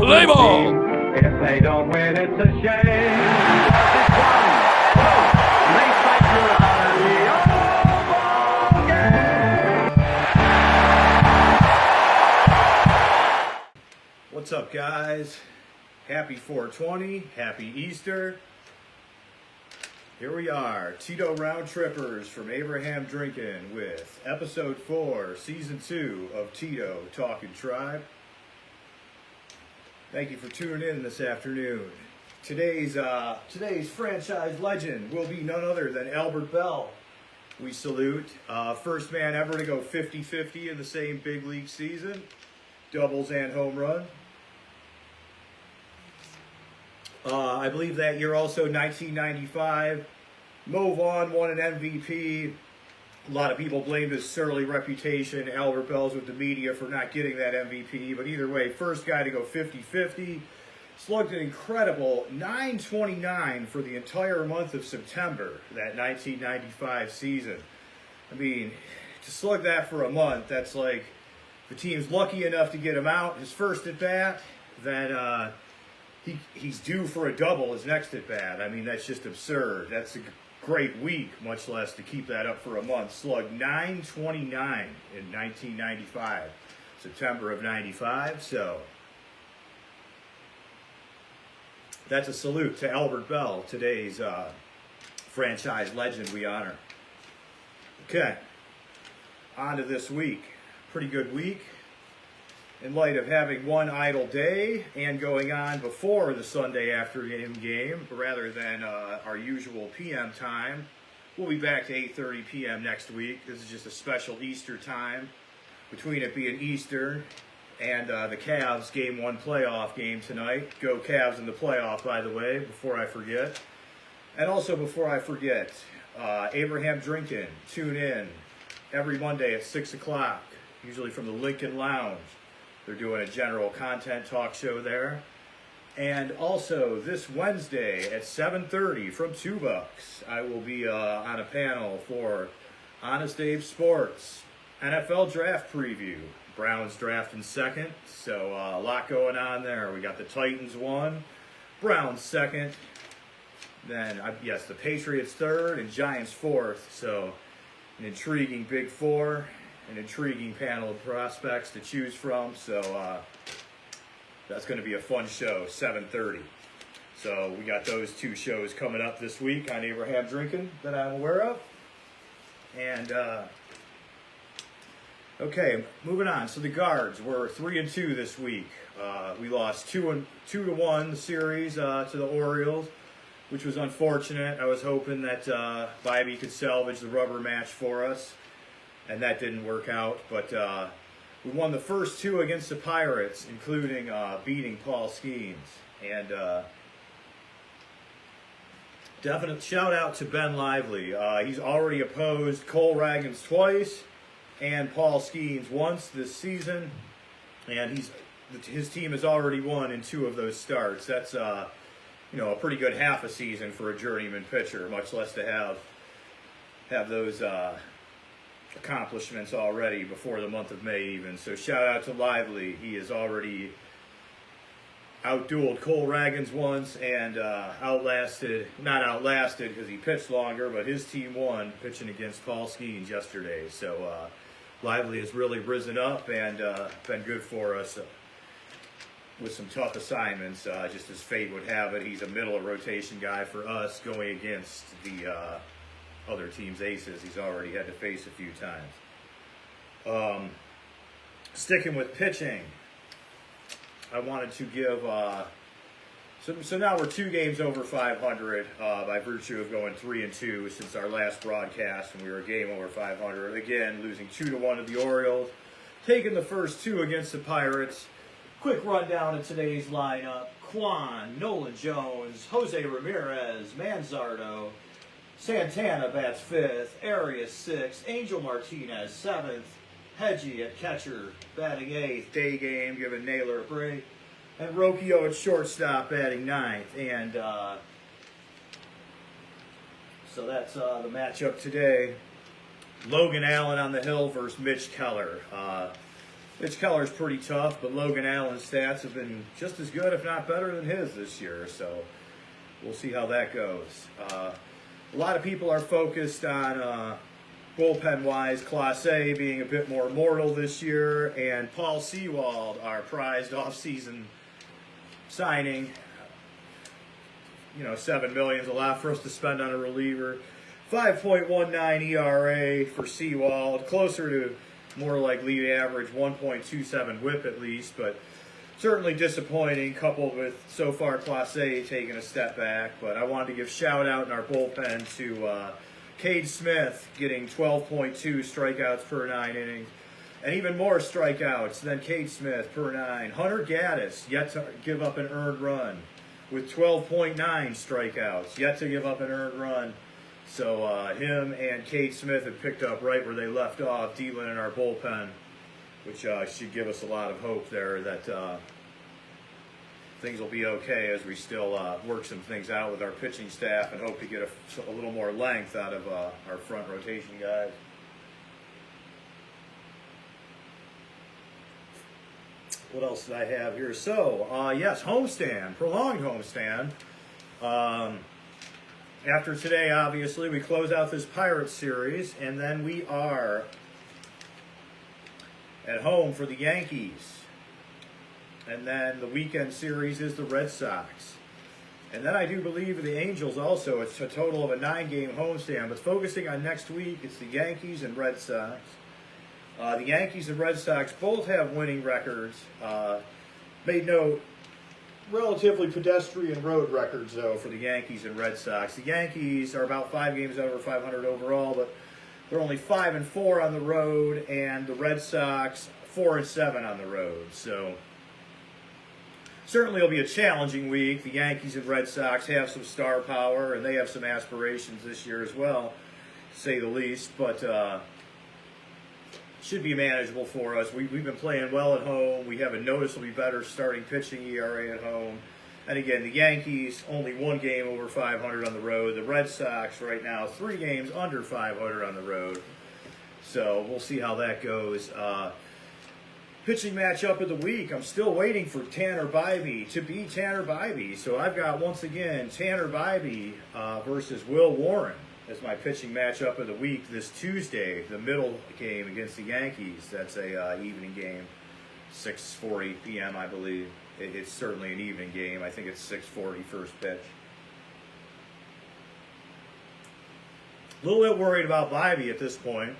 Play ball! If they don't win, it's a shame. It's one, two, they fight you out of the old ball game. What's up, guys? Happy 420, happy Easter. Here we are, Tito Round Trippers from Abraham Drinkin' with episode 4, season 2 of Tito Talking Tribe. Thank you for tuning in this afternoon. Today's franchise legend will be none other than Albert Belle. We salute. First man ever to go 50-50 in the same big league season. Doubles and home run. I believe that year also, 1995. Mo Vaughn won an MVP. A lot of people blamed his surly reputation, Albert Belle's with the media, for not getting that MVP. But either way, first guy to go 50-50. Slugged an incredible .929 for the entire month of September, that 1995 season. I mean, to slug that for a month, that's like, the team's lucky enough to get him out his first at bat, then he's due for a double his next at bat. I mean, that's just absurd. That's a great week, much less to keep that up for a month. Slugged .929 in 1995, September of 95. So that's a salute to Albert Belle, today's franchise legend we honor. Okay, on to this week. Pretty good week. In light of having one idle day and going on before the Sunday afternoon game, rather than our usual PM time, we'll be back to 8:30 PM next week. This is just a special Easter time, between it being Easter and the Cavs Game 1 playoff game tonight. Go Cavs in the playoff, by the way, before I forget. And also before I forget, Abraham Drinkin', tune in every Monday at 6 o'clock, usually from the Lincoln Lounge. They're doing a general content talk show there. And also this Wednesday at 7:30 from $2, I will be on a panel for Honest Abe Sports NFL Draft Preview. Browns drafting second, so a lot going on there. We got the Titans 1, Browns second, then, yes, the Patriots third, and Giants fourth. So an intriguing Big Four. An intriguing panel of prospects to choose from, so that's going to be a fun show, 7:30. So we got those two shows coming up this week on Abraham Drinkin' that I'm aware of. And, okay, moving on. So the guards were 3-2 this week. We lost 2-1 the series to the Orioles, which was unfortunate. I was hoping that Bybee could salvage the rubber match for us, and that didn't work out. But we won the first 2 against the Pirates, including beating Paul Skeens. And definite shout out to Ben Lively. He's already opposed Cole Ragans twice and Paul Skeens once this season, and his team has already won in 2 of those starts. That's a pretty good half a season for a journeyman pitcher, much less to have those accomplishments already before the month of May even. So shout out to Lively. He has already outdueled Cole Ragans once and not outlasted because he pitched longer, but his team won pitching against Paul Skeens yesterday. So Lively has really risen up and been good for us with some tough assignments. Just as fate would have it, he's a middle of rotation guy for us going against the other team's aces he's already had to face a few times. Sticking with pitching, I wanted to give so now we're 2 games over 500 by virtue of going 3-2 since our last broadcast, and we were a game over 500 again, losing 2-1 to the Orioles, taking the first 2 against the Pirates. Quick rundown of today's lineup: Kwan, Nolan Jones, Jose Ramirez, Manzardo, Santana bats 5th, Arias 6th, Angel Martinez 7th, Hedgie at catcher batting 8th, day game giving Naylor a break, and Rocchio at shortstop batting 9th. And so that's the matchup today. Logan Allen on the hill versus Mitch Keller. Mitch Keller's pretty tough, but Logan Allen's stats have been just as good, if not better, than his this year. So we'll see how that goes. A lot of people are focused on bullpen-wise, Class A being a bit more mortal this year, and Paul Sewald, our prized off-season signing. $7 million is a lot for us to spend on a reliever. 5.19 ERA for Sewald, closer to more like league average, 1.27 whip at least, but certainly disappointing, coupled with so far Class A taking a step back. But I wanted to give shout out in our bullpen to Cade Smith getting 12.2 strikeouts per 9 innings, and even more strikeouts than Cade Smith per 9. Hunter Gaddis, yet to give up an earned run, with 12.9 strikeouts, yet to give up an earned run. So him and Cade Smith have picked up right where they left off, dealing in our bullpen, which should give us a lot of hope there that things will be okay as we still work some things out with our pitching staff and hope to get a little more length out of our front rotation guys. What else did I have here? So, yes, homestand, prolonged homestand. After today, obviously, we close out this Pirates series, and then we are at home for the Yankees. And then the weekend series is the Red Sox. And then I do believe the Angels also. It's a total of a 9-game homestand. But focusing on next week, it's the Yankees and Red Sox. The Yankees and Red Sox both have winning records. Made no relatively pedestrian road records, though, for the Yankees and Red Sox. The Yankees are about 5 games over 500 overall, but they're only 5-4 on the road, and the Red Sox 4-7 on the road. So certainly it'll be a challenging week. The Yankees and Red Sox have some star power, and they have some aspirations this year as well, to say the least. But should be manageable for us. We've been playing well at home. We have a noticeably better starting pitching ERA at home. And again, the Yankees only 1 game over 500 on the road. The Red Sox right now 3 games under 500 on the road. So we'll see how that goes. Pitching matchup of the week. I'm still waiting for Tanner Bybee to be Tanner Bybee. So I've got, once again, Tanner Bybee versus Will Warren as my pitching matchup of the week this Tuesday, the middle game against the Yankees. That's a evening game, 6:40 p.m. I believe. It's certainly an evening game. I think it's 6:40 first pitch. A little bit worried about Bybee at this point.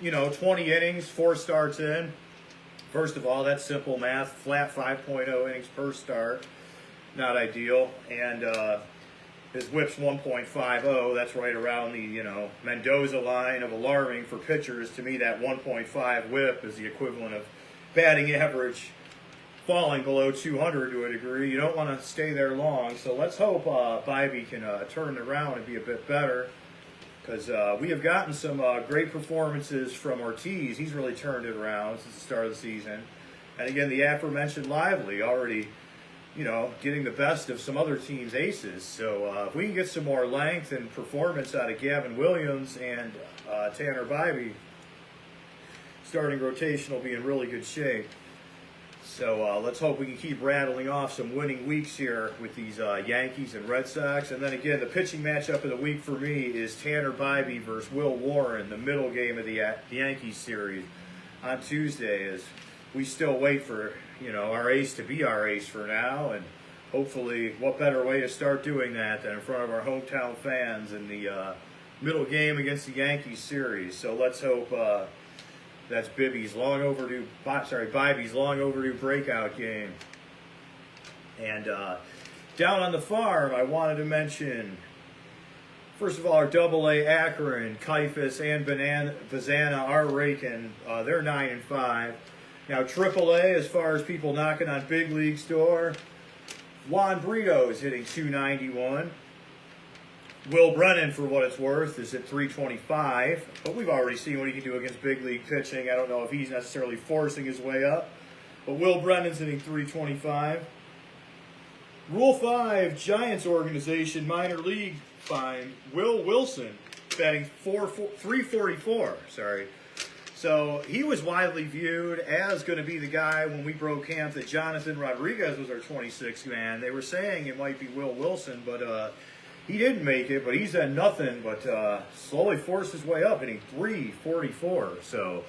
20 innings, 4 starts in. First of all, that's simple math. Flat 5.0 innings per start. Not ideal. And his whip's 1.50. That's right around the, Mendoza line of alarming for pitchers. To me, that 1.5 whip is the equivalent of batting average falling below 200 to a degree. You don't want to stay there long. So let's hope Bybee can turn it around and be a bit better, because we have gotten some great performances from Ortiz. He's really turned it around since the start of the season. And again, the aforementioned Lively already getting the best of some other teams' aces. So if we can get some more length and performance out of Gavin Williams and Tanner Bybee, starting rotation will be in really good shape. So let's hope we can keep rattling off some winning weeks here with these Yankees and Red Sox. And then again, the pitching matchup of the week for me is Tanner Bybee versus Will Warren, the middle game of the Yankees series on Tuesday, as we still wait for our ace to be our ace for now, and hopefully what better way to start doing that than in front of our hometown fans in the middle game against the Yankees series. So let's hope that's Bybee's long overdue breakout game. And down on the farm, I wanted to mention, first of all, our AA Akron, Kaifas, and Bazana are raking. They're 9-5. Now, AAA, as far as people knocking on big league's door, Juan Brito is hitting 291. Will Brennan, for what it's worth, is at 325. But we've already seen what he can do against big league pitching. I don't know if he's necessarily forcing his way up. But Will Brennan's hitting 325. Rule 5, Giants organization, minor league find, Will Wilson, batting 344. So he was widely viewed as going to be the guy when we broke camp that Jonathan Rodriguez was our 26th man. They were saying it might be Will Wilson, but he didn't make it. But he's done nothing but slowly forced his way up, hitting .344. So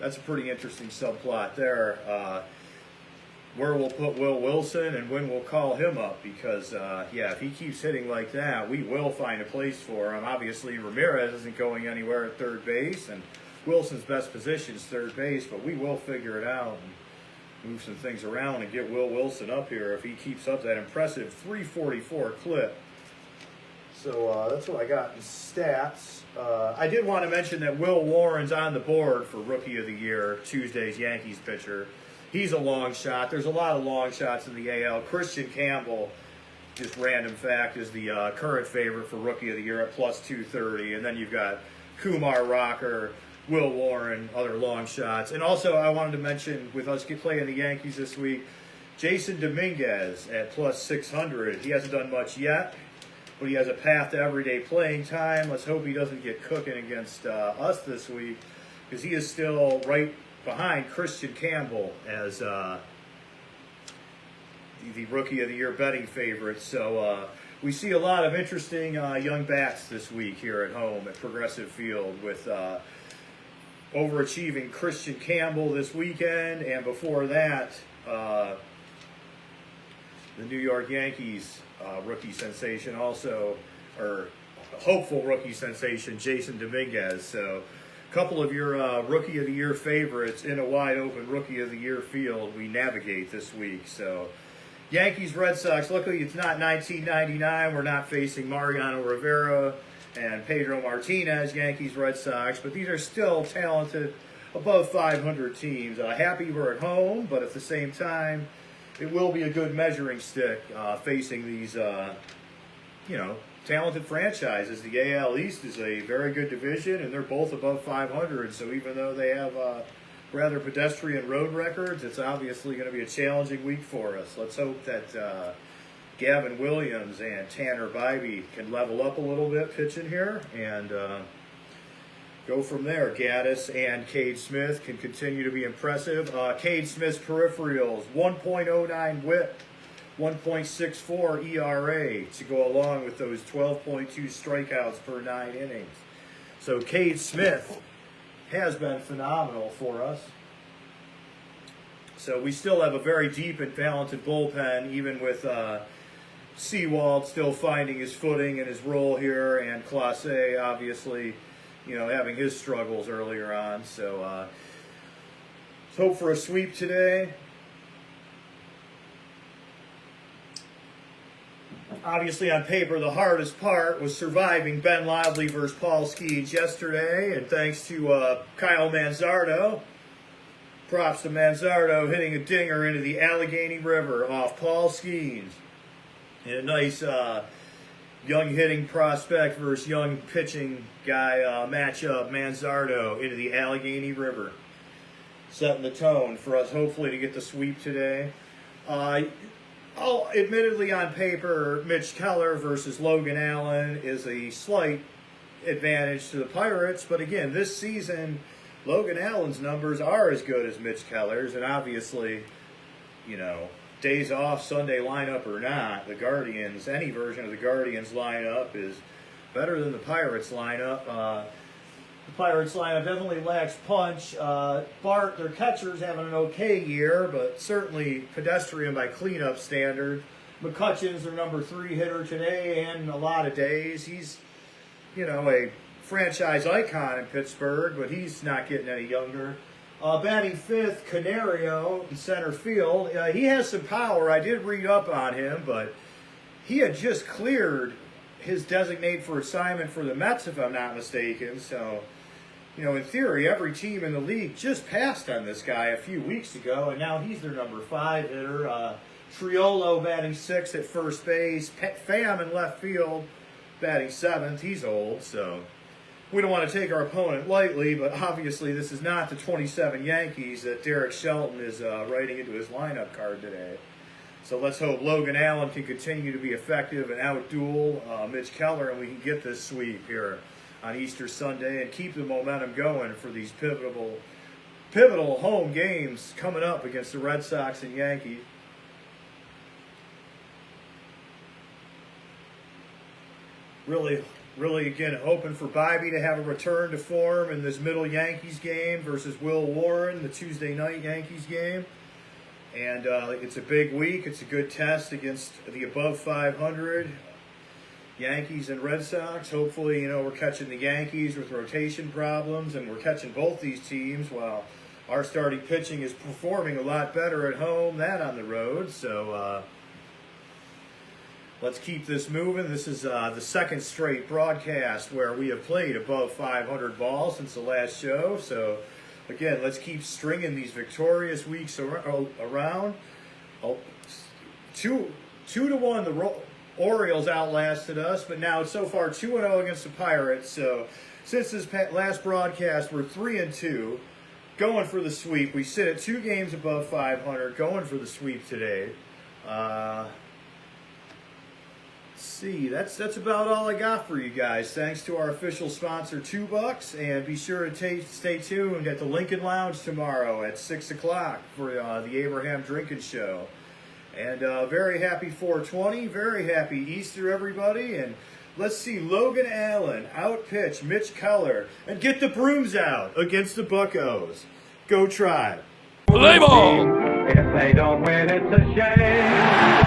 that's a pretty interesting subplot there. Where we'll put Will Wilson and when we'll call him up, because yeah, if he keeps hitting like that, we will find a place for him. Obviously, Ramirez isn't going anywhere at third base, and Wilson's best position is third base, but we will figure it out and move some things around and get Will Wilson up here if he keeps up that impressive .344 clip. So that's what I got in stats. I did want to mention that Will Warren's on the board for Rookie of the Year, Tuesday's Yankees pitcher. He's a long shot. There's a lot of long shots in the AL. Christian Campbell, just random fact, is the current favorite for Rookie of the Year at +230. And then you've got Kumar Rocker, Will Warren, other long shots. And also I wanted to mention, with us playing the Yankees this week, Jason Dominguez at +600. He hasn't done much yet, but he has a path to everyday playing time. Let's hope he doesn't get cooking against us this week, because he is still right behind Christian Campbell as the Rookie of the Year betting favorite. So we see a lot of interesting young bats this week here at home at Progressive Field, with overachieving Christian Campbell this weekend, and before that, the New York Yankees rookie sensation also, or hopeful rookie sensation, Jason Dominguez. So a couple of your Rookie of the Year favorites in a wide open Rookie of the Year field we navigate this week. So Yankees, Red Sox, luckily it's not 1999. We're not facing Mariano Rivera and Pedro Martinez, Yankees, Red Sox, but these are still talented, above 500 teams. Happy we're at home, but at the same time, it will be a good measuring stick facing these, talented franchises. The AL East is a very good division, and they're both above 500. So even though they have rather pedestrian road records, it's obviously going to be a challenging week for us. Let's hope that Gavin Williams and Tanner Bybee can level up a little bit pitching here and go from there. Gaddis and Cade Smith can continue to be impressive. Cade Smith's peripherals, 1.09 whip, 1.64 ERA to go along with those 12.2 strikeouts per 9 innings. So Cade Smith has been phenomenal for us. So we still have a very deep and talented bullpen, even with Sewald still finding his footing and his role here, and Clase obviously, having his struggles earlier on. So let's hope for a sweep today. Obviously, on paper, the hardest part was surviving Ben Loudley versus Paul Skeens yesterday, and thanks to Kyle Manzardo, props to Manzardo, hitting a dinger into the Allegheny River off Paul Skeens. And a nice young hitting prospect versus young pitching guy matchup, Manzardo into the Allegheny River, setting the tone for us hopefully to get the sweep today. Admittedly, on paper, Mitch Keller versus Logan Allen is a slight advantage to the Pirates, but again, this season, Logan Allen's numbers are as good as Mitch Keller's, and obviously, days off, Sunday lineup or not, the Guardians, any version of the Guardians lineup is better than the Pirates lineup. The Pirates lineup definitely lacks punch. Bart, their catcher's having an okay year, but certainly pedestrian by cleanup standard. McCutcheon's their number 3 hitter today and a lot of days. He's, a franchise icon in Pittsburgh, but he's not getting any younger. Batting 5th, Canario in center field. He has some power. I did read up on him, but he had just cleared his designate for assignment for the Mets, if I'm not mistaken. So, in theory, every team in the league just passed on this guy a few weeks ago, and now he's their number 5 hitter. Triolo batting 6th at first base. Pham in left field batting 7th. He's old, so we don't want to take our opponent lightly, but obviously this is not the 27 Yankees that Derek Shelton is writing into his lineup card today. So let's hope Logan Allen can continue to be effective and outduel Mitch Keller, and we can get this sweep here on Easter Sunday and keep the momentum going for these pivotal home games coming up against the Red Sox and Yankees. Really, again, hoping for Bobby to have a return to form in this middle Yankees game versus Will Warren, the Tuesday night Yankees game. And it's a big week. It's a good test against the above 500 Yankees and Red Sox. Hopefully, we're catching the Yankees with rotation problems, and we're catching both these teams while our starting pitching is performing a lot better at home than on the road. So let's keep this moving. This is the second straight broadcast where we have played above 500 balls since the last show. So again, let's keep stringing these victorious weeks around. 2-1, the Orioles outlasted us, but now it's so far 2-0 against the Pirates. So since this last broadcast, we're 3-2, going for the sweep. We sit at 2 games above 500, going for the sweep today. Let's see, that's about all I got for you guys. Thanks to our official sponsor, $2, and be sure to stay tuned at the Lincoln Lounge tomorrow at 6 o'clock for the Abraham Drinking Show. And very happy 420, very happy Easter, everybody. And let's see Logan Allen outpitch Mitch Keller and get the brooms out against the Buccos. Go Tribe. Play ball! If they don't win, it's a shame.